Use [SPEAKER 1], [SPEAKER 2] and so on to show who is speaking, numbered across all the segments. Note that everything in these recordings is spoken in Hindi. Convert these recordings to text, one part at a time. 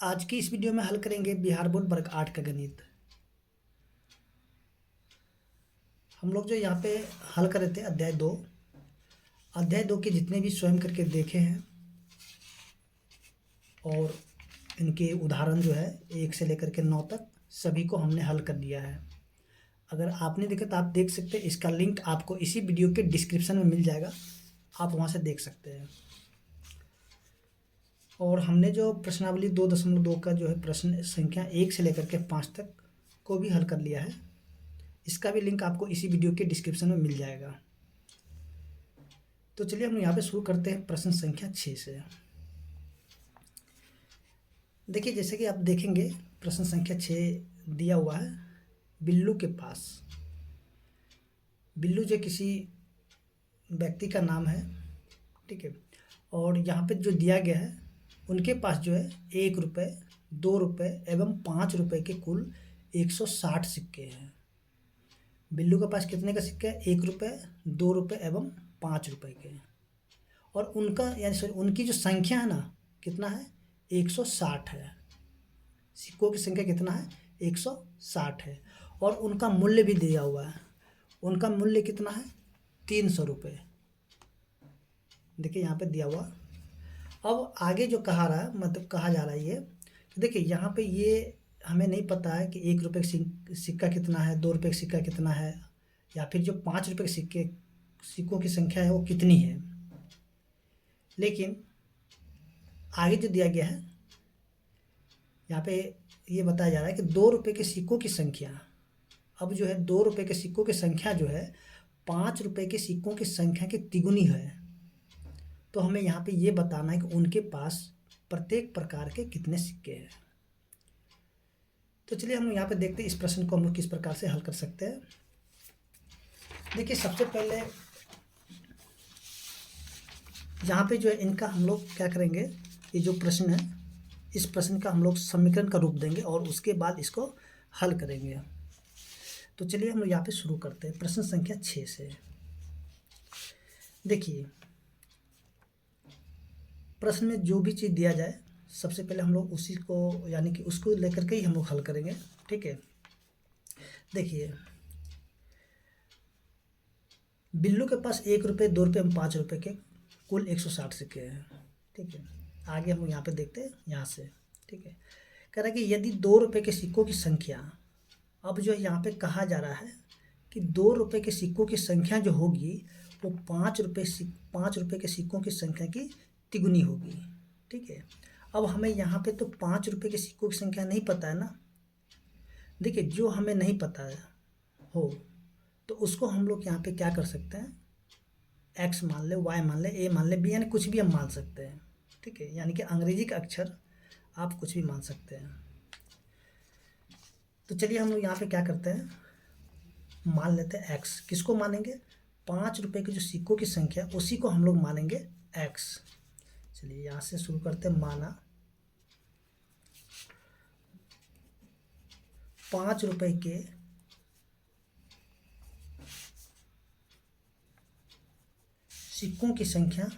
[SPEAKER 1] आज की इस वीडियो में हल करेंगे बिहार बोर्ड वर्ग 8 का गणित। हम लोग जो यहाँ पे हल कर रहे थे अध्याय 2 के जितने भी स्वयं करके देखे हैं और इनके उदाहरण जो है 1 से लेकर के 9 तक सभी को हमने हल कर दिया है। अगर आपने देखा तो आप देख सकते हैं, इसका लिंक आपको इसी वीडियो के डिस्क्रिप्शन में मिल जाएगा, आप वहाँ से देख सकते हैं। और हमने जो प्रश्नावली 2.2 का जो है प्रश्न संख्या 1 से लेकर के 5 तक को भी हल कर लिया है। इसका भी लिंक आपको इसी वीडियो के डिस्क्रिप्शन में मिल जाएगा। तो चलिए हम यहाँ पे शुरू करते हैं प्रश्न संख्या 6 से। देखिए, जैसे कि आप देखेंगे प्रश्न संख्या 6 दिया हुआ है, बिल्लू के पास। बिल्लू जो किसी व्यक्ति का नाम है, ठीक है। और यहाँ पे जो दिया गया है, उनके पास जो है 1 रुपये, 2 रुपये एवं 5 रुपये के कुल 160 सिक्के हैं। बिल्लू के पास कितने का सिक्का है? 1 रुपये, 2 रुपये एवं 5 रुपये के। और उनका यानी सॉरी उनकी जो संख्या है ना, कितना है? 160 है। सिक्कों की संख्या कितना है? 160 है। और उनका मूल्य भी दिया हुआ है। उनका मूल्य कितना है? 300 रुपये। देखिए यहाँ पे दिया हुआ। अब आगे जो कहा रहा है, मतलब कहा जा रहा है ये, देखिए यहाँ पे ये हमें नहीं पता है कि 1 रुपये का सिक्का कितना है, 2 रुपये का सिक्का कितना है, या फिर जो 5 रुपये के सिक्कों की संख्या है वो कितनी है। लेकिन आगे जो दिया गया है, यहाँ पे ये बताया जा रहा है कि 2 रुपये के सिक्कों की संख्या, अब जो है 2 रुपये के सिक्कों की संख्या जो है 5 रुपये के सिक्कों की संख्या की तिगुनी है। तो हमें यहाँ पे ये बताना है कि उनके पास प्रत्येक प्रकार के कितने सिक्के हैं। तो चलिए हम यहाँ पे देखते हैं इस प्रश्न को हम लोग किस प्रकार से हल कर सकते हैं। देखिए, सबसे पहले यहाँ पे जो है इनका हम लोग क्या करेंगे, ये जो प्रश्न है इस प्रश्न का हम लोग समीकरण का रूप देंगे और उसके बाद इसको हल करेंगे। तो चलिए हम लोग यहाँ पे शुरू करते हैं प्रश्न संख्या 6 से। देखिए, प्रश्न में जो भी चीज़ दिया जाए सबसे पहले हम लोग उसी को यानी कि उसको लेकर के ही हम लोग हल करेंगे, ठीक है। देखिए, बिल्लू के पास 1 रुपये, 2 रुपये एवं 5 रुपये के कुल 160 सिक्के हैं, ठीक है। आगे हम यहाँ पे देखते हैं यहाँ से, ठीक है। कह रहा है कि यदि 2 रुपये के सिक्कों की संख्या, अब जो है यहाँ पे कहा जा रहा है कि 2 रुपये के सिक्कों की संख्या जो होगी वो 5 रुपये के सिक्कों की संख्या की तिगुनी होगी, ठीक है। अब हमें यहाँ पे तो 5 रुपये के सिक्कों की संख्या नहीं पता है ना। देखिए, जो हमें नहीं पता है हो तो उसको हम लोग यहाँ पे क्या कर सकते हैं, एक्स मान ले, वाई मान ले, ए मान ले, बी, यानी कुछ भी हम मान सकते हैं, ठीक है। यानी कि अंग्रेजी का अक्षर आप कुछ भी मान सकते हैं। तो चलिए हम लोग यहाँ पे क्या करते हैं, मान लेते हैं एक्स। किसको मानेंगे? 5 रुपये के जो सिक्कों की संख्या उसी को हम लोग मानेंगे एक्स। चलिए यहाँ से शुरू करते हैं। माना 5 रुपये के सिक्कों की संख्या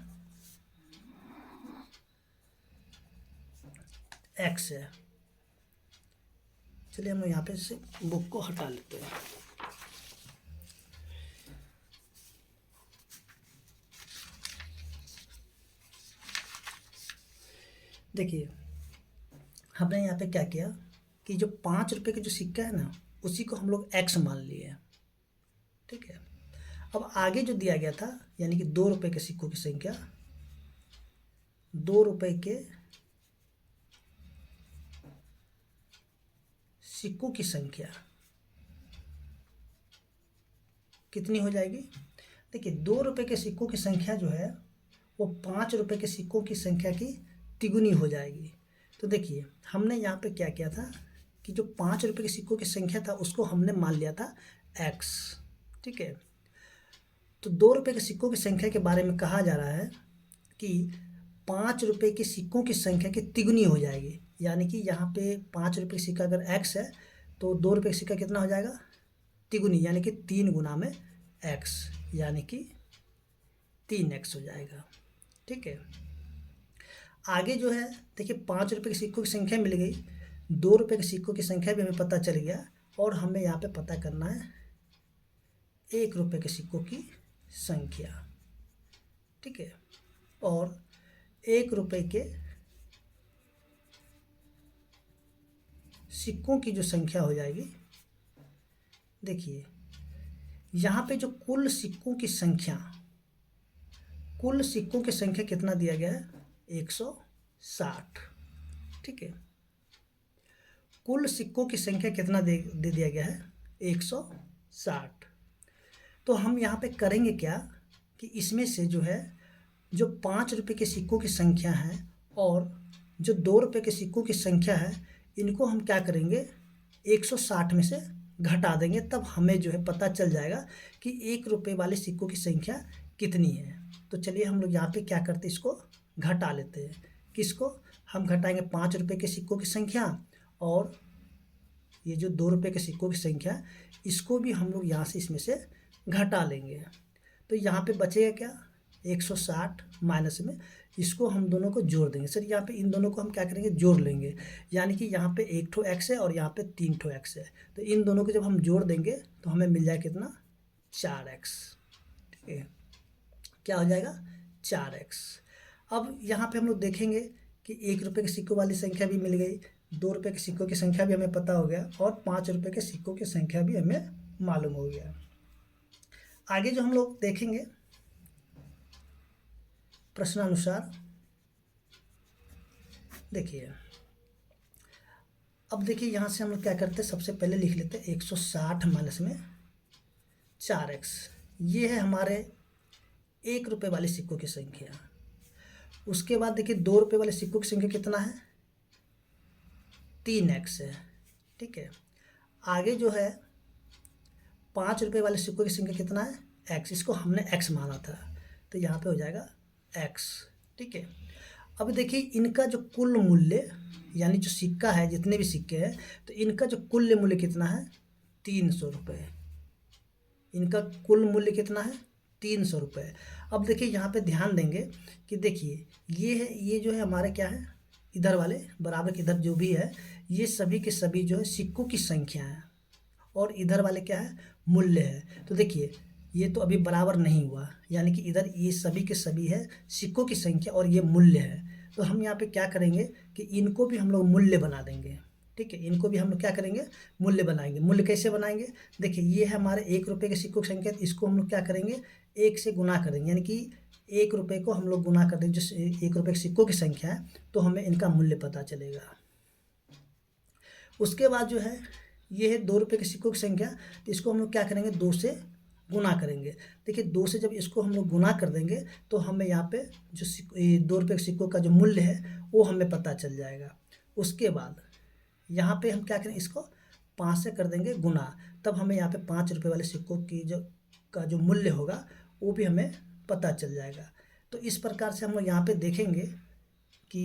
[SPEAKER 1] एक्स है। चलिए हम यहाँ पे से बुक को हटा लेते हैं। देखिए, हमने यहाँ पे क्या किया कि जो 5 रुपये के जो सिक्का है ना उसी को हम लोग एक्स मान लिए, ठीक है। अब आगे जो दिया गया था यानी कि 2 रुपये के सिक्कों की संख्या, 2 रुपये के सिक्कों की संख्या कितनी हो जाएगी? देखिए, 2 रुपये के सिक्कों की संख्या जो है वो 5 रुपये के सिक्कों की संख्या की तिगुनी हो जाएगी। तो देखिए, हमने यहाँ पे क्या किया था कि जो 5 रुपये के सिक्कों की संख्या था उसको हमने मान लिया था एक्स, ठीक है। तो 2 रुपये के सिक्कों की संख्या के बारे में कहा जा रहा है कि 5 रुपये के सिक्कों की संख्या की तिगुनी हो जाएगी। यानी कि यहाँ पे 5 रुपये का सिक्का अगर एक्स है तो 2 रुपये का सिक्का कितना हो जाएगा? तिगुनी, यानी कि 3 गुना में एक्स, यानी कि 3x हो जाएगा, ठीक है। आगे जो है देखिए 5 रुपये के सिक्कों की संख्या मिल गई, 2 रुपये के सिक्कों की संख्या भी हमें पता चल गया, और हमें यहाँ पे पता करना है 1 रुपये के सिक्कों की संख्या। ठीक है, और 1 रुपये के सिक्कों की जो संख्या हो जाएगी, देखिए यहाँ पे जो कुल सिक्कों की संख्या कितना दिया गया है, 160। ठीक है, कुल सिक्कों की संख्या कितना दे दिया गया है, 160। तो हम यहाँ पे करेंगे क्या कि इसमें से जो है जो 5 रुपये के सिक्कों की संख्या है और जो 2 रुपये के सिक्कों की संख्या है, इनको हम क्या करेंगे 160 में से घटा देंगे, तब हमें जो है पता चल जाएगा कि 1 रुपये वाले सिक्कों की संख्या कितनी है। तो चलिए हम लोग यहाँ पे क्या करते हैं, इसको घटा लेते हैं। किसको हम घटाएंगे, 5 रुपये के सिक्कों की संख्या और ये जो 2 रुपये के सिक्कों की संख्या, इसको भी हम लोग यहाँ से इसमें से घटा लेंगे। तो यहाँ पे बचेगा क्या, 160 माइनस में इसको हम दोनों को जोड़ देंगे। सर यहाँ पे इन दोनों को हम क्या करेंगे, जोड़ लेंगे, यानी कि यहाँ पे 1 ठो x है और यहाँ पे 3 ठो x है। तो इन दोनों को जब हम जोड़ देंगे तो हमें मिल जाएगा कितना, 4x। ठीक है, क्या हो जाएगा, 4x। अब यहाँ पे हम लोग देखेंगे कि 1 रुपये के सिक्कों वाली संख्या भी मिल गई, 2 रुपये के सिक्कों की संख्या भी हमें पता हो गया, और 5 रुपये के सिक्कों की संख्या भी हमें मालूम हो गया। आगे जो हम लोग देखेंगे प्रश्नानुसार, देखिए अब देखिए यहाँ से हम लोग क्या करते हैं, सबसे पहले लिख लेते हैं 160 माइनस में 4x। ये है हमारे 1 रुपये वाले सिक्कों की संख्या। उसके बाद देखिए 2 रुपये वाले सिक्कों की संख्या कितना है, 3x है। ठीक है, आगे जो है 5 रुपये वाले सिक्कों की संख्या कितना है, x। इसको हमने x माना था, तो यहाँ पे हो जाएगा x। ठीक है, अब देखिए इनका जो कुल मूल्य, यानी जो सिक्का है, जितने भी सिक्के हैं, तो इनका जो कुल मूल्य कितना है, 300 रुपये। इनका कुल मूल्य कितना है, 300 रुपये। अब देखिए यहाँ पे ध्यान देंगे कि देखिए ये है, ये जो है हमारे क्या है, इधर वाले बराबर के इधर जो भी है, ये सभी के सभी जो है सिक्कों की संख्या है, और इधर वाले क्या है, मूल्य है। तो देखिए ये तो अभी बराबर नहीं हुआ, यानी कि इधर ये सभी के सभी है सिक्कों की संख्या और ये मूल्य है। तो हम यहाँ पे क्या करेंगे कि इनको भी हम लोग मूल्य बना देंगे। ठीक है, इनको भी हम लोग क्या करेंगे, मूल्य बनाएंगे। मूल्य कैसे बनाएंगे, देखिए ये है हमारे 1 रुपये के सिक्कों की संख्या, इसको हम लोग क्या करेंगे, 1 से गुना करेंगे, यानी कि 1 रुपये को हम लोग गुना कर देंगे जो 1 रुपये के सिक्कों की संख्या है, तो हमें इनका मूल्य पता चलेगा। उसके बाद जो है ये है 2 रुपये के सिक्कों की संख्या, तो इसको हम लोग क्या करेंगे, 2 से गुना करेंगे। देखिए 2 से जब इसको हम लोग गुना कर देंगे तो हमें यहाँ पे जो 2 रुपये के सिक्कों का जो मूल्य है वो हमें पता चल जाएगा। उसके बाद यहाँ पे हम क्या करेंगे, इसको 5 से कर देंगे गुना, तब हमें यहाँ पे 5 रुपये वाले सिक्कों की जो मूल्य होगा वो भी हमें पता चल जाएगा। तो इस प्रकार से हम लोग यहाँ पे देखेंगे कि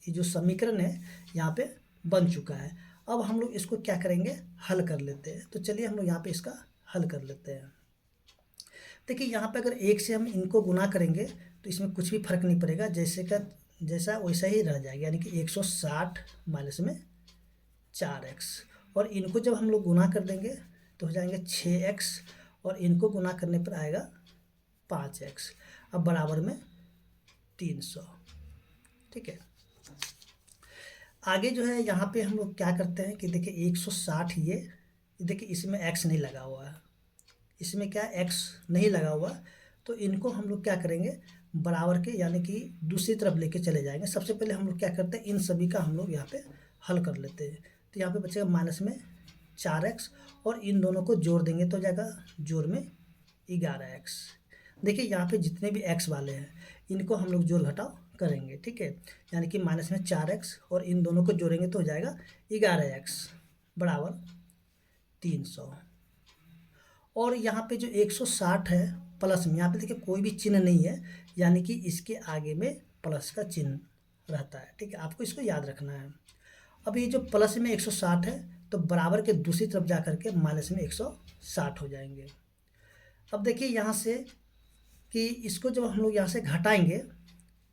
[SPEAKER 1] ये जो समीकरण है यहाँ पे बन चुका है। अब हम लोग इसको क्या करेंगे, हल कर लेते हैं। तो चलिए हम लोग यहाँ पे इसका हल कर लेते हैं। देखिए यहाँ पे अगर 1 से हम इनको गुना करेंगे तो इसमें कुछ भी फर्क नहीं पड़ेगा, जैसा वैसा ही रह जाएगा, यानी कि 160 माइनस में 4x। और इनको जब हम लोग गुना कर देंगे तो हो जाएंगे 6x, और इनको गुना करने पर आएगा 5x। अब बराबर में 300। ठीक है, आगे जो है यहाँ पे हम लोग क्या करते हैं कि देखिए 160, ये देखिए इसमें x नहीं लगा हुआ है, इसमें क्या x नहीं लगा हुआ, तो इनको हम लोग क्या करेंगे, बराबर के यानी कि दूसरी तरफ लेके चले जाएंगे। सबसे पहले हम लोग क्या करते हैं, इन सभी का हम लोग यहाँ पे हल कर लेते हैं। तो यहाँ पे बचेगा माइनस में 4x, और इन दोनों को जोड़ देंगे तो जाएगा जोड़ में 11x। देखिए यहाँ पे जितने भी x वाले हैं इनको हम लोग जोड़ घटाव करेंगे। ठीक है, यानी कि माइनस में 4x और इन दोनों को जोड़ेंगे तो हो जाएगा 11x बराबर 300। और यहाँ पे जो 160 है प्लस में, यहाँ पे देखिए कोई भी चिन्ह नहीं है, यानी कि इसके आगे में प्लस का चिन्ह रहता है। ठीक है, आपको इसको याद रखना है। अब ये जो प्लस में 160 है तो बराबर के दूसरी तरफ जा करके माइनस में 160 हो जाएंगे। अब देखिए यहाँ से कि इसको जब हम लोग यहाँ से घटाएंगे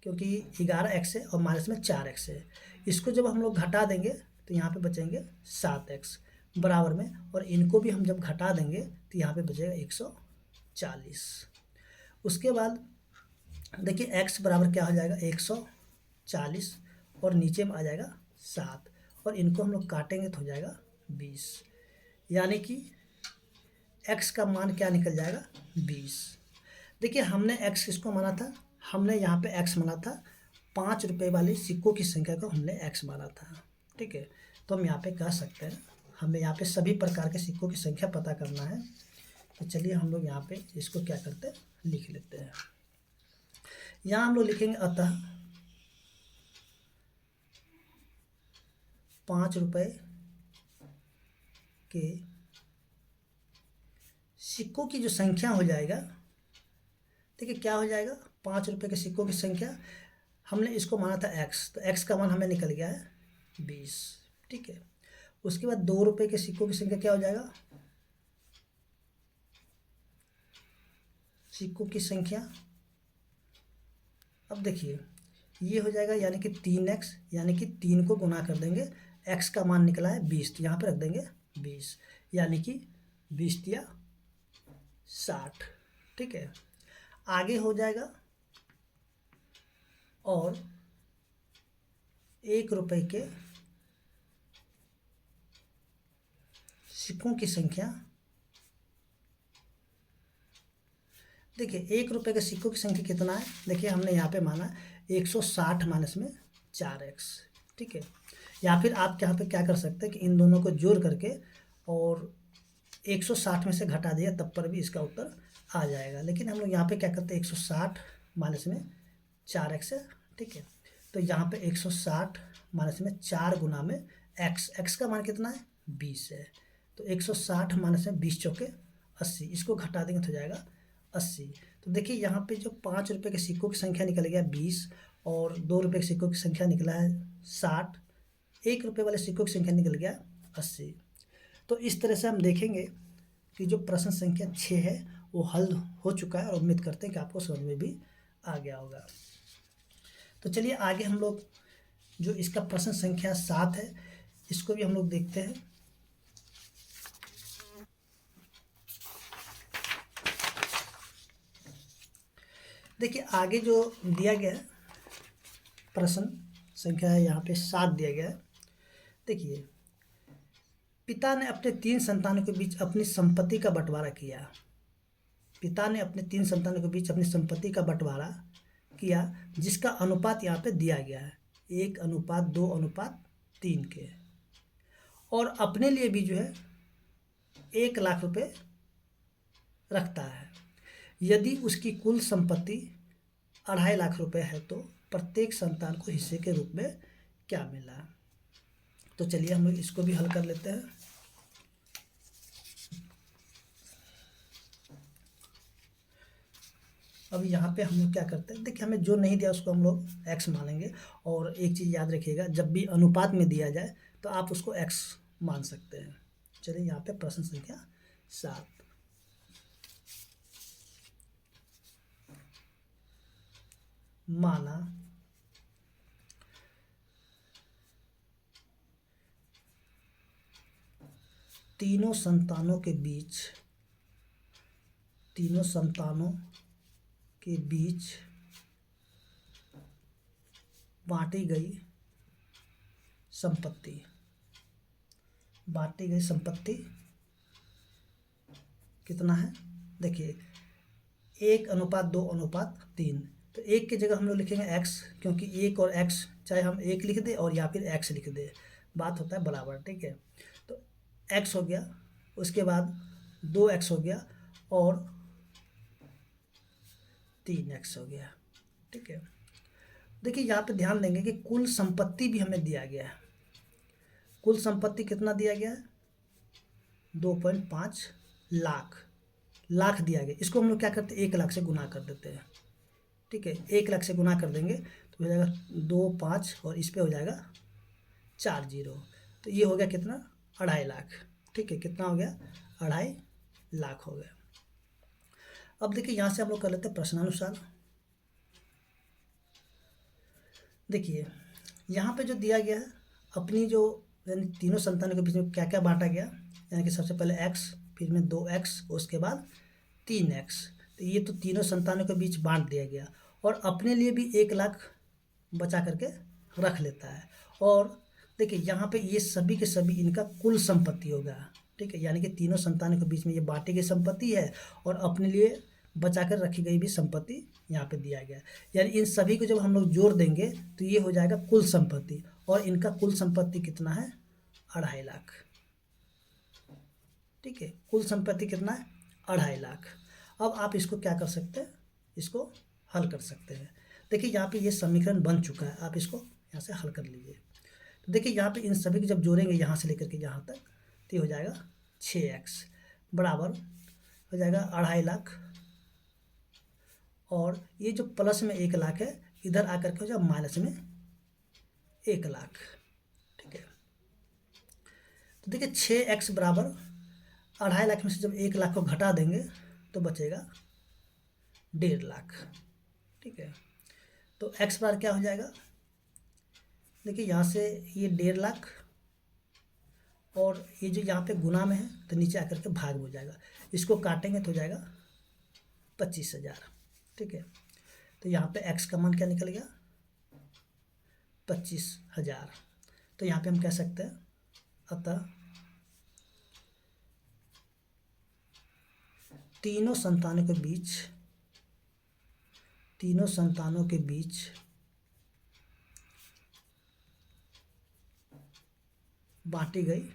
[SPEAKER 1] क्योंकि 11x है और माइनस में 4x है। इसको जब हम लोग घटा देंगे तो यहाँ पे बचेंगे 7x बराबर में, और इनको भी हम जब घटा देंगे तो यहाँ पे बचेगा 140। उसके बाद देखिए x बराबर क्या हो जाएगा 140, और नीचे में आ जाएगा 7, और इनको हम लोग काटेंगे तो हो जाएगा 20, यानी कि x का मान क्या निकल जाएगा 20। देखिए हमने x किसको माना था, हमने यहाँ पे x माना था 5 रुपये वाले सिक्कों की संख्या को हमने x माना था। ठीक है, तो हम यहाँ पे कह सकते हैं हमें यहाँ पे सभी प्रकार के सिक्कों की संख्या पता करना है। तो चलिए हम लोग यहाँ पे इसको क्या करते हैं, लिख लेते हैं। यहाँ हम लोग लिखेंगे अतः 5 रुपये के सिक्कों की जो संख्या हो जाएगा, देखिए क्या हो जाएगा 5 रुपये के सिक्कों की संख्या, हमने इसको माना था x, तो x का मान हमें निकल गया है 20। ठीक है, उसके बाद 2 रुपये के सिक्कों की संख्या क्या हो जाएगा, सिक्कों की संख्या, अब देखिए ये हो जाएगा यानी कि 3x, यानी कि 3 को गुना कर देंगे, x का मान निकला है 20, तो यहाँ पे रख देंगे 20, यानी कि 20 या 60। ठीक है, आगे हो जाएगा और 1 रुपये के सिक्कों की संख्या, देखिए 1 रुपये के सिक्कों की संख्या कितना है, देखिए हमने यहाँ पे माना 160 माइनस में 4x। ठीक है, या फिर आप यहाँ पे क्या कर सकते हैं कि इन दोनों को जोड़ करके और 160 में से घटा दिया तब पर भी इसका उत्तर आ जाएगा, लेकिन हम लोग यहाँ पे क्या करते हैं 160 माइनस में 4x है। ठीक है, तो यहाँ पे 160 माइनस में 4 गुना में x का मान कितना है 20 है, तो 160 माइनस में 20 चौके 80, इसको घटा देंगे तो हो जाएगा 80। तो देखिए यहाँ पे जो 5 रुपये के सिक्कों की संख्या निकल गया 20, और 2 रुपये के सिक्कों की संख्या निकला है 60, 1 रुपये वाले सिक्कों की संख्या निकल गया 80। तो इस तरह से हम देखेंगे कि जो प्रश्न संख्या 6 है वो हल हो चुका है, और उम्मीद करते हैं कि आपको समझ में भी आ गया होगा। तो चलिए आगे हम लोग जो इसका प्रश्न संख्या 7 है इसको भी हम लोग देखते हैं। देखिए आगे जो दिया गया है प्रश्न संख्या है यहाँ पे 7 दिया गया है। देखिए पिता ने अपने 3 संतानों के बीच अपनी संपत्ति का बंटवारा किया, पिता ने अपने 3 संतानों के बीच अपनी संपत्ति का बंटवारा किया, जिसका अनुपात यहाँ पे दिया गया है 1:2:3 के, और अपने लिए भी जो है 1 लाख रुपए रखता है। यदि उसकी कुल संपत्ति 2.5 लाख रुपए है तो प्रत्येक संतान को हिस्से के रूप में क्या मिला। तो चलिए हम लोग इसको भी हल कर लेते हैं। अब यहाँ पे हम लोग क्या करते हैं, देखिए हमें जो नहीं दिया उसको हम लोग x मानेंगे, और एक चीज़ याद रखिएगा जब भी अनुपात में दिया जाए तो आप उसको x मान सकते हैं। चलिए यहाँ पे प्रश्न संख्या 7, माना तीनों संतानों के बीच बांटी गई संपत्ति कितना है, देखिए 1:2:3, तो 1 की जगह हम लोग लिखेंगे x, क्योंकि 1 और x चाहे हम 1 लिख दें और या फिर x लिख दें बात होता है बराबर। ठीक है, तो x हो गया, उसके बाद 2x हो गया और 3x हो गया। ठीक है, देखिए यहाँ पे ध्यान देंगे कि कुल संपत्ति भी हमें दिया गया है, कुल संपत्ति कितना दिया गया है 2.5 लाख दिया गया, इसको हम लोग क्या करते हैं 1 लाख से गुना कर देते हैं। ठीक है, 1 लाख से गुना कर देंगे तो हो जाएगा 2 5 और इस पे हो जाएगा 4 0, तो ये हो गया कितना 2.5 लाख। ठीक है, कितना हो गया 2.5 लाख हो गया। अब देखिए यहाँ से हम लोग कर लेते हैं प्रश्नानुसार। देखिए यहाँ पे जो दिया गया है अपनी जो यानी तीनों संतानों के बीच में क्या क्या बांटा गया, यानी कि सबसे पहले x, फिर में 2x, उसके बाद 3x। तो ये तो तीनों संतानों के बीच बांट दिया गया और अपने लिए भी 1 लाख बचा करके रख लेता है। और देखिए यहाँ पे ये सभी के सभी इनका कुल संपत्ति होगा, ठीक है, यानी कि तीनों संतानों के बीच में ये बांटी गई संपत्ति है और अपने लिए बचा कर रखी गई भी संपत्ति यहाँ पे दिया गया है। यानी इन सभी को जब हम लोग जोड़ देंगे तो ये हो जाएगा कुल संपत्ति, और इनका कुल संपत्ति कितना है, 2.5 लाख। ठीक है, कुल संपत्ति कितना है, 2.5 लाख। अब आप इसको क्या कर सकते हैं, इसको हल कर सकते हैं। देखिए यहाँ पे ये समीकरण बन चुका है, आप इसको यहाँ से हल कर लीजिए। तो देखिए यहाँ पे इन सभी को जब जोड़ेंगे यहाँ से लेकर के यहाँ तक, तो ये हो जाएगा 6x बराबर हो जाएगा 2.5 लाख, और ये जो प्लस में 1 लाख है इधर आकर के हो जाए माइनस में 1 लाख। ठीक है, तो देखिए 6x बराबर 2.5 लाख में से जब 1 लाख को घटा देंगे तो बचेगा 1.5 लाख। ठीक है, तो x बार क्या हो जाएगा, देखिए यहाँ से ये 1.5 लाख और ये जो यहाँ पे गुना में है तो नीचे आकर के भाग हो जाएगा, इसको काटेंगे तो हो जाएगा 25,000। ठीक है, तो यहाँ पे x का मान क्या निकल गया, 25,000। तो यहाँ पे हम कह सकते हैं अतः तीनों संतानों के बीच बांटी गई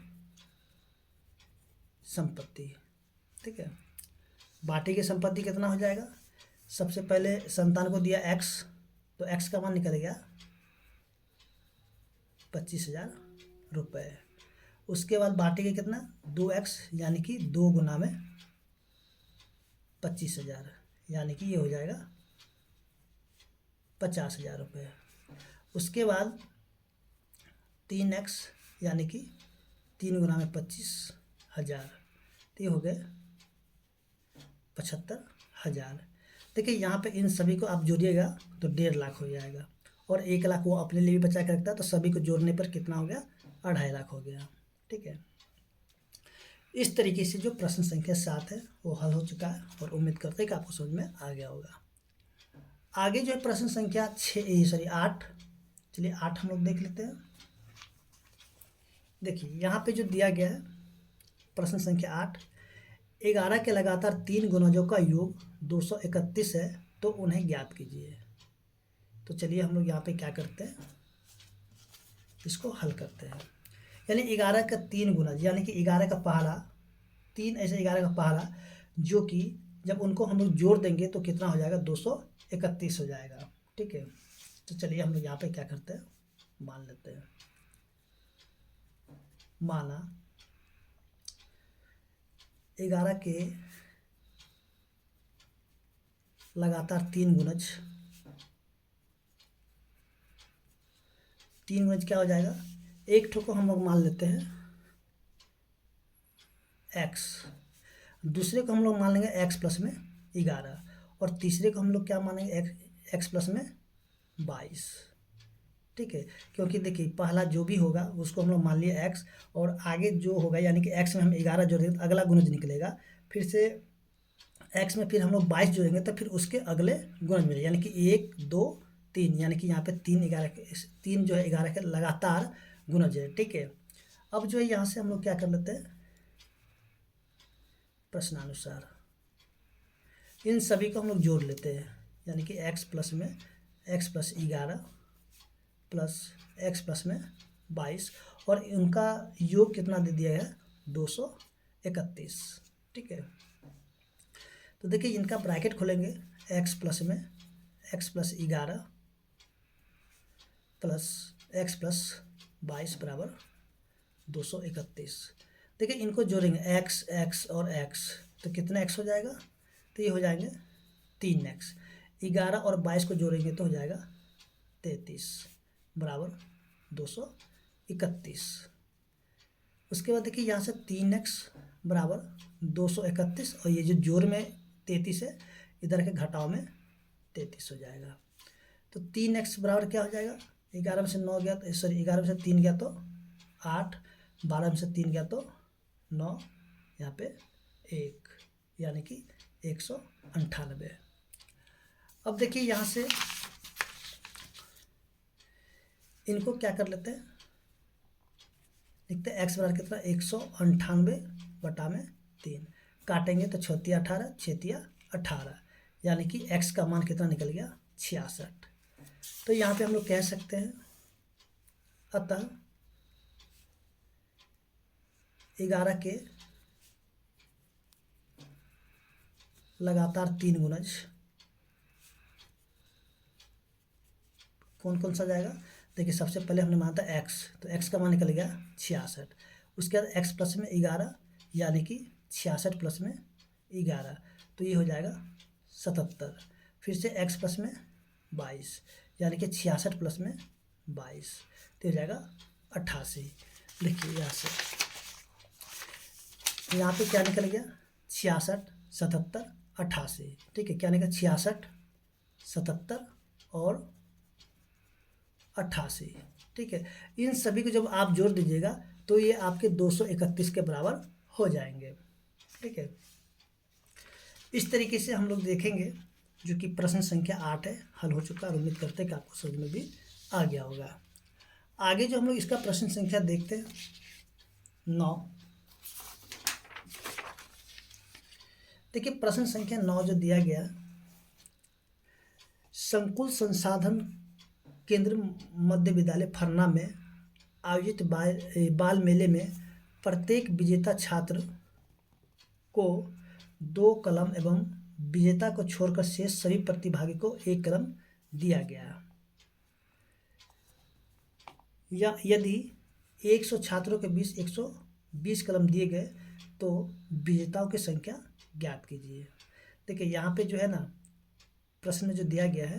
[SPEAKER 1] संपत्ति। ठीक है, बांटी गई संपत्ति कितना हो जाएगा, सबसे पहले संतान को दिया x, तो x का मान निकल गया 25,000 रुपये। उसके बाद बांटी गई कितना, 2x, यानी कि 2 गुना में 25,000, यानी कि ये हो जाएगा 50,000 रुपये। उसके बाद 3x, यानी कि 3 गुना में 25,000, तो ये हो गए 75,000। देखिए यहाँ पे इन सभी को आप जोड़िएगा तो 1.5 लाख हो जाएगा, और 1 लाख वो अपने लिए भी बचा के रखता है, तो सभी को जोड़ने पर कितना हो गया, 2.5 लाख हो गया। ठीक है, इस तरीके से जो प्रश्न संख्या 7 है वो हल हो चुका है, और उम्मीद करते हैं कि आपको समझ में आ गया होगा। आगे जो है प्रश्न संख्या 8, चलिए 8 हम लोग देख लेते हैं। देखिए यहाँ पे जो दिया गया है प्रश्न संख्या 8, 11 के लगातार 3 गुणजों का योग 231 है, तो उन्हें ज्ञात कीजिए। तो चलिए हम लोग यहाँ पे क्या करते हैं, इसको हल करते हैं। यानी 11 का 3 गुणज, यानी कि 11 का पहाड़ा, 3 ऐसे 11 का पहाड़ा, जो कि जब उनको हम लोग जोड़ देंगे तो कितना हो जाएगा, 231 हो जाएगा। ठीक है, तो चलिए हम लोग यहाँ पे क्या करते हैं, मान लेते हैं। माना 11 के लगातार 3 गुणज क्या हो जाएगा, एक ठो को हम लोग मान लेते हैं x, दूसरे को हम लोग मान लेंगे x प्लस में 11, और तीसरे को हम लोग क्या मानेंगे, x प्लस में 22। ठीक है, क्योंकि देखिए पहला जो भी होगा उसको हम लोग मान लिए x, और आगे जो होगा यानी कि x में हम 11 जोड़ेंगे तो अगला गुणज निकलेगा, फिर से x में फिर हम लोग 22 जोड़ेंगे तो फिर उसके अगले गुणज मिलेगा, यानी कि 1 2 3, यानी कि यहाँ पे 3 जो है 11 के लगातार गुणज है। ठीक है, अब जो है यहाँ से हम लोग क्या कर लेते हैं, प्रश्नानुसार इन सभी को हम लोग जोड़ लेते हैं, यानी कि x प्लस में x plus 11 plus x plus में 22, और इनका योग कितना दे दिया है, 231। ठीक है, तो देखिए इनका ब्रैकेट खोलेंगे, x प्लस में x plus 11 plus x plus 22 बराबर 231। देखिए इनको जोड़ेंगे x और x, तो कितना x हो जाएगा, तो ये हो जाएंगे 3x। 11 और 22 को जोड़ेंगे तो हो जाएगा 33 बराबर 231। उसके बाद देखिए यहाँ से 3x बराबर 231, और ये जो जोड़ में 33 है, इधर के घटाव में 33 हो जाएगा। तो 3x बराबर क्या हो जाएगा, 11 में से 9 गया तो सॉरी 11 में से 3 गया तो 8, 12 में से 3 गया तो 9, यहाँ पे 1, यानी कि 198। अब देखिए यहाँ से इनको क्या कर लेते हैं, लिखते हैं x बराबर कितना 198/3, काटेंगे तो 6 18, 6 18, यानी कि x का मान कितना निकल गया 66। तो यहाँ पे हम लोग कह सकते हैं अतः 11 के लगातार 3 गुणज कौन कौन सा जाएगा। देखिए सबसे पहले हमने माना था x, तो x का मान निकल गया 66, उसके बाद x प्लस में 11, यानी कि 66 प्लस में 11, तो ये हो जाएगा 77, फिर से x प्लस में 22, यानी कि 66 प्लस में 22, तो हो जाएगा 88। देखिए यहाँ से यहाँ पे क्या निकल गया 66, 77, 88, ठीक है, क्या निकला 66, 77 और 88, ठीक है। इन सभी को जब आप जोड़ दीजिएगा तो ये आपके 231 के बराबर हो जाएंगे, ठीक है। इस तरीके से हम लोग देखेंगे, जो कि प्रश्न संख्या 8 है, हल हो चुका है और उम्मीद करते हैं कि आपको समझ में भी आ गया होगा। आगे जो हम लोग इसका प्रश्न संख्या देखते हैं 9। देखिए प्रश्न संख्या 9 जो दिया गया, संकुल संसाधन केंद्र मध्य विद्यालय फरना में आयोजित बाल मेले में प्रत्येक विजेता छात्र को 2 कलम एवं विजेता को छोड़कर शेष सभी प्रतिभागी को 1 कलम दिया गया। या यदि 100 छात्रों के बीच 120 कलम दिए गए तो विजेताओं की संख्या ज्ञात कीजिए। देखिए यहाँ पे जो है ना, प्रश्न में जो दिया गया है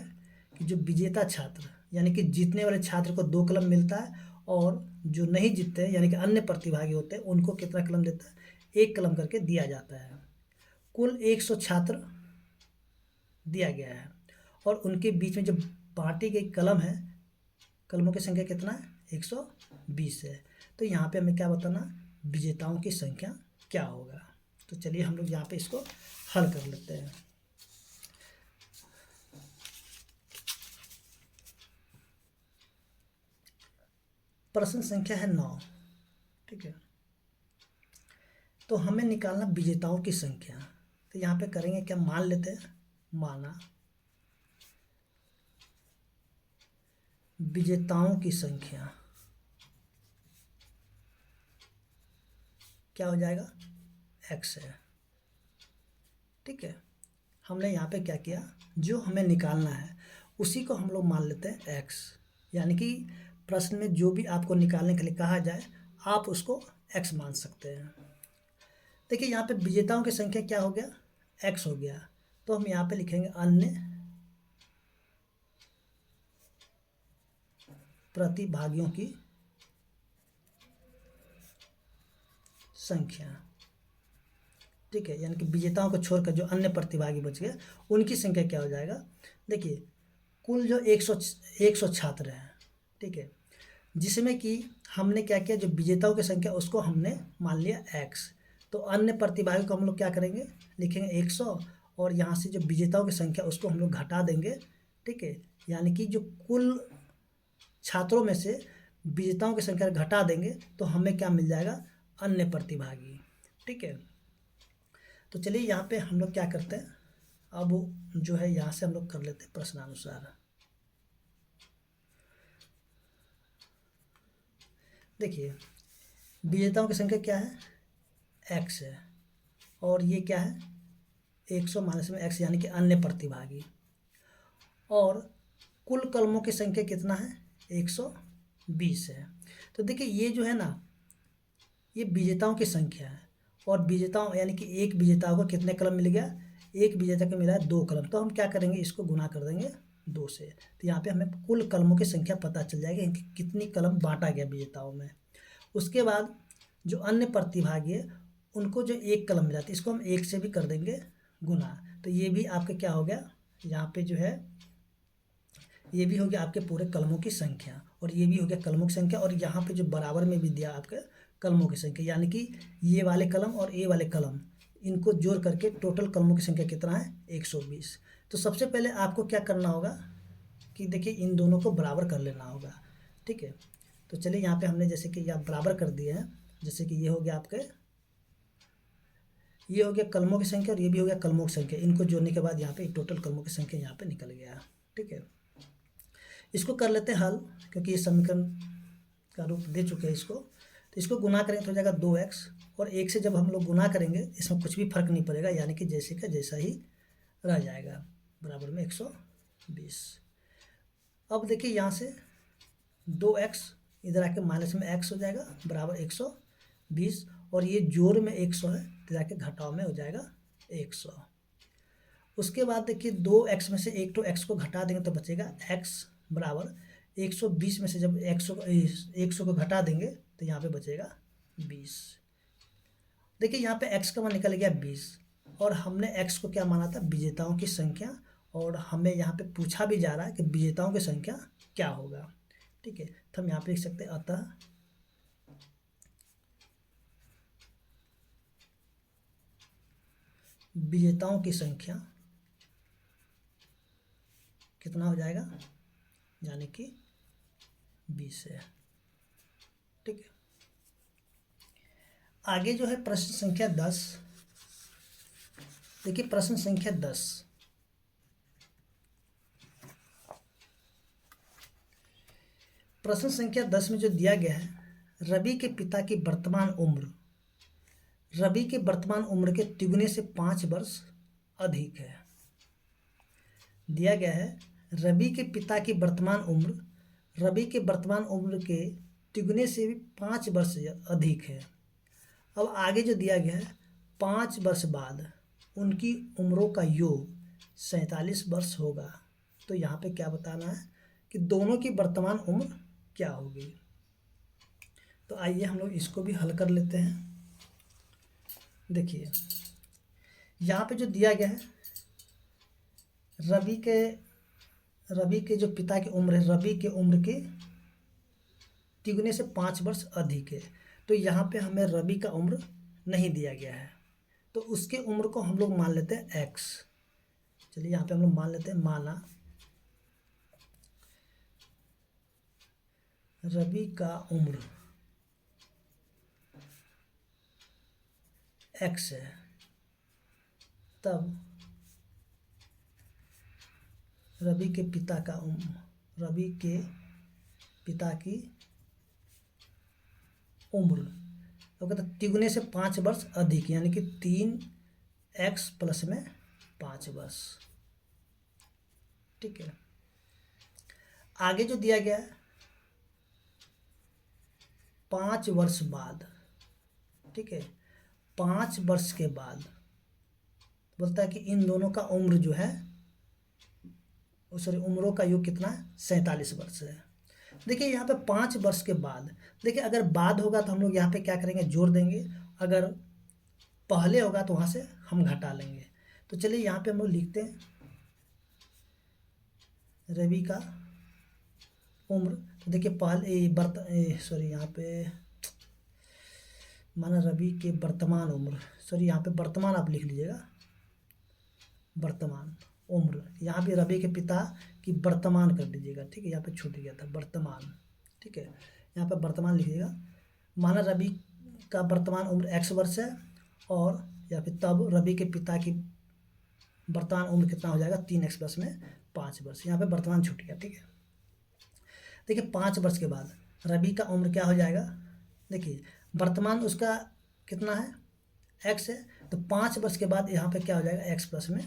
[SPEAKER 1] कि जो विजेता छात्र यानी कि जीतने वाले छात्र को 2 कलम मिलता है, और जो नहीं जीतते हैं यानी कि अन्य प्रतिभागी होते हैं उनको कितना कलम देता है, 1 कलम करके दिया जाता है। कुल 100 छात्र दिया गया है और उनके बीच में जो बांटी गई कलम है, कलमों की संख्या कितना है 120 है। तो यहाँ पे हमें क्या बताना, विजेताओं की संख्या क्या होगा। तो चलिए हम लोग यहाँ पे इसको हल कर लेते हैं। प्रश्न संख्या है 9, ठीक है। तो हमें निकालना विजेताओं की संख्या। तो यहाँ पे करेंगे क्या, मान लेते हैं, माना विजेताओं की संख्या क्या हो जाएगा, x है, ठीक है। हमने यहाँ पे क्या किया, जो हमें निकालना है उसी को हम लोग मान लेते हैं x, यानी कि प्रश्न में जो भी आपको निकालने के लिए कहा जाए आप उसको x मान सकते हैं। देखिए यहाँ पे विजेताओं की संख्या क्या हो गया, x हो गया, तो हम यहाँ पे लिखेंगे अन्य प्रतिभागियों की संख्या, ठीक है। यानी कि विजेताओं को छोड़कर जो अन्य प्रतिभागी बच गए उनकी संख्या क्या हो जाएगा। देखिए कुल जो 100 छात्र हैं, ठीक है, जिसमें कि हमने क्या किया, जो विजेताओं की संख्या उसको हमने मान लिया x, तो अन्य प्रतिभागी को हम लोग क्या करेंगे, लिखेंगे 100, और यहाँ से जो विजेताओं की संख्या उसको हम लोग घटा देंगे, ठीक है। यानी कि जो कुल छात्रों में से विजेताओं की संख्या घटा देंगे तो हमें क्या मिल जाएगा, अन्य प्रतिभागी, ठीक है। तो चलिए यहाँ पे हम लोग क्या करते हैं, अब जो है यहाँ से हम लोग कर लेते हैं प्रश्नानुसार। देखिए विजेताओं की संख्या क्या है, x है, और ये क्या है 100 माइनस में x, यानी कि अन्य प्रतिभागी, और कुल कलमों की संख्या कितना है 120 है। तो देखिए ये जो है ना, ये विजेताओं की संख्या है, और विजेताओं यानी कि एक विजेता को कितने कलम मिल गया, एक विजेता को मिला है 2 कलम, तो हम क्या करेंगे, इसको गुना कर देंगे 2 से, तो यहाँ पे हमें कुल कलमों की संख्या पता चल जाएगी कि कितनी कलम बांटा गया विजेताओं में। उसके बाद जो अन्य प्रतिभागी है उनको जो 1 कलम मिला था इसको हम 1 से भी कर देंगे गुना, तो ये भी आपका क्या हो गया, यहाँ पे जो है ये भी हो गया आपके पूरे कलमों की संख्या, और ये भी हो गया कलमों की संख्या, और यहाँ पे जो बराबर में भी दिया आपके कलमों की संख्या, यानी कि ये वाले कलम और ये वाले कलम, इनको जोड़ करके टोटल कलमों की संख्या कितना है, 120। तो सबसे पहले आपको क्या करना होगा कि देखिए इन दोनों को बराबर कर लेना होगा, ठीक है। तो चलिए यहाँ पे हमने जैसे कि यहाँ बराबर कर दिए हैं, जैसे कि ये हो गया आपके, ये हो गया कलमों की संख्या और ये भी हो गया कलमों की संख्या, इनको जोड़ने के बाद यहाँ पे टोटल कलमों की संख्या यहाँ पे निकल गया, ठीक है। इसको कर लेते हैं हल, क्योंकि ये समीकरण का रूप दे चुके हैं इसको। तो इसको गुना करेंगे तो हो जाएगा 2x, और 1 से जब हम लोग गुना करेंगे इसमें कुछ भी फर्क नहीं पड़ेगा, यानी कि जैसे का जैसा ही रह जाएगा, बराबर में 120। अब देखिए यहाँ से 2x इधर आके माइनस में x हो जाएगा, बराबर 120, और ये जोड़ में 100 है तो जाके घटाव में हो जाएगा 100। उसके बाद देखिए 2x में से एक तो x को घटा देंगे तो बचेगा x बराबर 120 में से जब 100 को घटा देंगे तो यहाँ पे बचेगा 20। देखिए यहाँ पे x का मान निकल गया 20, और हमने x को क्या माना था, विजेताओं की संख्या, और हमें यहाँ पे पूछा भी जा रहा है कि विजेताओं की संख्या क्या होगा, ठीक है। तो हम यहाँ पे लिख सकते हैं अतः विजेताओं की संख्या कितना हो जाएगा, यानी कि 20 है, ठीक है। आगे जो है प्रश्न संख्या 10, देखिए प्रश्न संख्या 10, प्रश्न संख्या 10 में जो दिया गया है, रवि के पिता की वर्तमान उम्र रवि के वर्तमान उम्र के तिगुने से 5 वर्ष अधिक है। दिया गया है रवि के पिता की वर्तमान उम्र रवि के वर्तमान उम्र के तिगुने से भी 5 वर्ष अधिक है। अब आगे जो दिया गया है, 5 वर्ष बाद उनकी उम्रों का योग 47 वर्ष होगा। तो यहाँ पे क्या बताना है कि दोनों की वर्तमान उम्र क्या होगी। तो आइए हम लोग इसको भी हल कर लेते हैं। देखिए यहाँ पे जो दिया गया है, रवि के जो पिता की उम्र है, रवि के उम्र के तिगुने से 5 वर्ष अधिक है। तो यहाँ पे हमें रवि का उम्र नहीं दिया गया है, तो उसके उम्र को हम लोग मान लेते हैं x। चलिए यहाँ पे हम लोग मान लेते हैं, माना रवि का उम्र x है, तब रवि के पिता की उम्र तो कहते तिगुने से 5 वर्ष अधिक, यानी कि 3x प्लस में 5 वर्ष, ठीक है। आगे जो दिया गया है 5 वर्ष बाद, ठीक है, 5 वर्ष के बाद बोलता है कि इन दोनों का उम्र जो है, सॉरी, उम्रों का योग कितना है, 47 वर्ष है। देखिए यहाँ पे 5 वर्ष के बाद, देखिए अगर बाद होगा तो हम लोग यहाँ पे क्या करेंगे, जोड़ देंगे, अगर पहले होगा तो वहाँ से हम घटा लेंगे। तो चलिए यहाँ पे हम लोग लिखते हैं रवि का उम्र। तो देखिए यहाँ पे माना रवि के वर्तमान उम्र, सॉरी यहाँ पे वर्तमान आप लिख लीजिएगा, वर्तमान उम्र, यहाँ पे रवि के पिता की वर्तमान कर दीजिएगा, ठीक है, यहाँ पे छूट गया था वर्तमान, ठीक है, यहाँ पे वर्तमान लिखिएगा। माना रवि का वर्तमान उम्र x वर्ष है, और या फिर तब रवि के पिता की वर्तमान उम्र कितना हो जाएगा, 3x प्लस में 5 वर्ष, यहाँ पे वर्तमान छूट गया, ठीक है। देखिए 5 वर्ष के बाद रवि का उम्र क्या हो जाएगा, देखिए वर्तमान उसका कितना है, x है, तो 5 वर्ष के बाद यहाँ पे क्या हो जाएगा, x प्लस में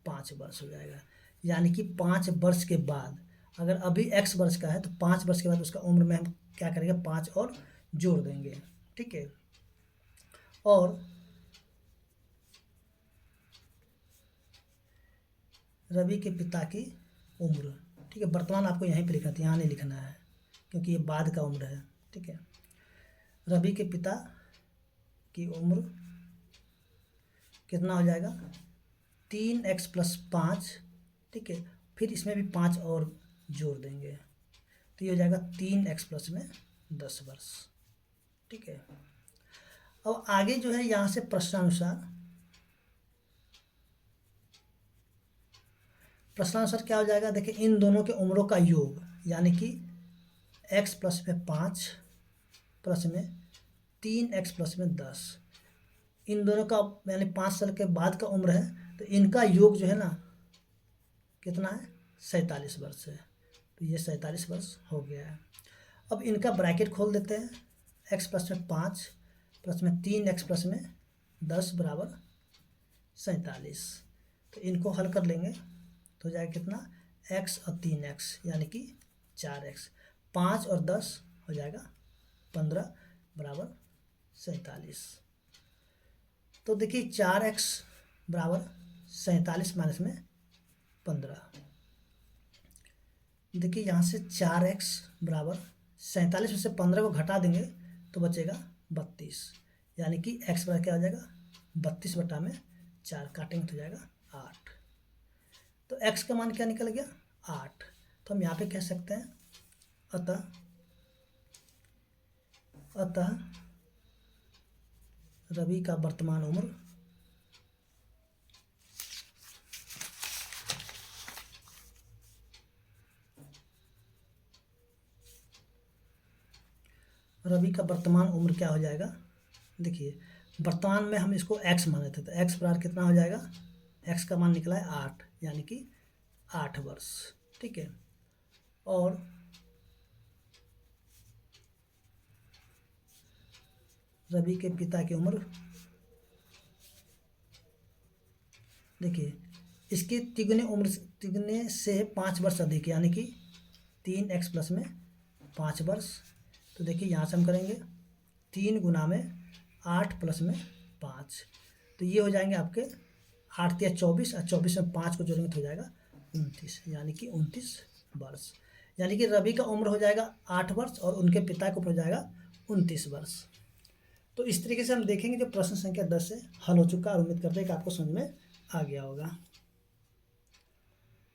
[SPEAKER 1] 5 वर्ष हो जाएगा, यानी कि 5 वर्ष के बाद, अगर अभी x वर्ष का है तो 5 वर्ष के बाद उसका उम्र में हम क्या करेंगे, 5 और जोड़ देंगे, ठीक है। और रवि के पिता की उम्र, ठीक है, वर्तमान आपको यहीं पे लिखना था, यहाँ नहीं लिखना है क्योंकि ये बाद का उम्र है, ठीक है। रवि के पिता की उम्र कितना हो जाएगा, 3x प्लस 5, ठीक है, फिर इसमें भी 5 और जोड़ देंगे तो ये हो जाएगा 3x प्लस में 10 वर्ष। ठीक है, अब आगे जो है यहाँ से प्रश्नानुसार क्या हो जाएगा, देखिए इन दोनों के उम्रों का योग यानी कि x प्लस में 5 प्लस में 3x प्लस में 10, इन दोनों का यानी 5 साल के बाद का उम्र है, तो इनका योग जो है ना कितना है, 47 वर्ष है। तो ये 47 वर्ष हो गया है। अब इनका ब्रैकेट खोल देते हैं, x प्लस में 5 प्लस में 3x प्लस में 10 बराबर 47। तो इनको हल कर लेंगे तो हो जाएगा कितना, x और 3x यानी कि 4x, 5 और 10 हो जाएगा 15 बराबर 47। तो देखिए 4x बराबर 47 माइनस में 15, देखिए यहाँ से 4x बराबर 47 में से 15 को घटा देंगे तो बचेगा 32, यानी कि x बराबर क्या हो जाएगा 32 बटा में 4 काटेंगे तो हो जाएगा 8। तो x का मान क्या निकल गया 8। तो हम यहाँ पे कह सकते हैं अतः रवि का वर्तमान उम्र क्या हो जाएगा, देखिए वर्तमान में हम इसको x माने थे तो x बराबर कितना हो जाएगा, x का मान निकला है 8 यानी कि 8 वर्ष। ठीक है, और रवि के पिता की उम्र, देखिए इसके तिगुने से 5 वर्ष अधिक यानी कि 3x प्लस में 5 वर्ष। तो देखिए यहाँ से हम करेंगे 3 गुना में 8 प्लस में 5, तो ये हो जाएंगे आपके 8 या 24 और 24 में 5 को जोड़ेंगे तो हो जाएगा 29 यानी कि 29 वर्ष। यानी कि रवि का उम्र हो जाएगा 8 वर्ष और उनके पिता का उम्र हो जाएगा 29 वर्ष। तो इस तरीके से हम देखेंगे जो प्रश्न संख्या 10 से हल हो चुका है और उम्मीद करते हैं कि आपको समझ में आ गया होगा।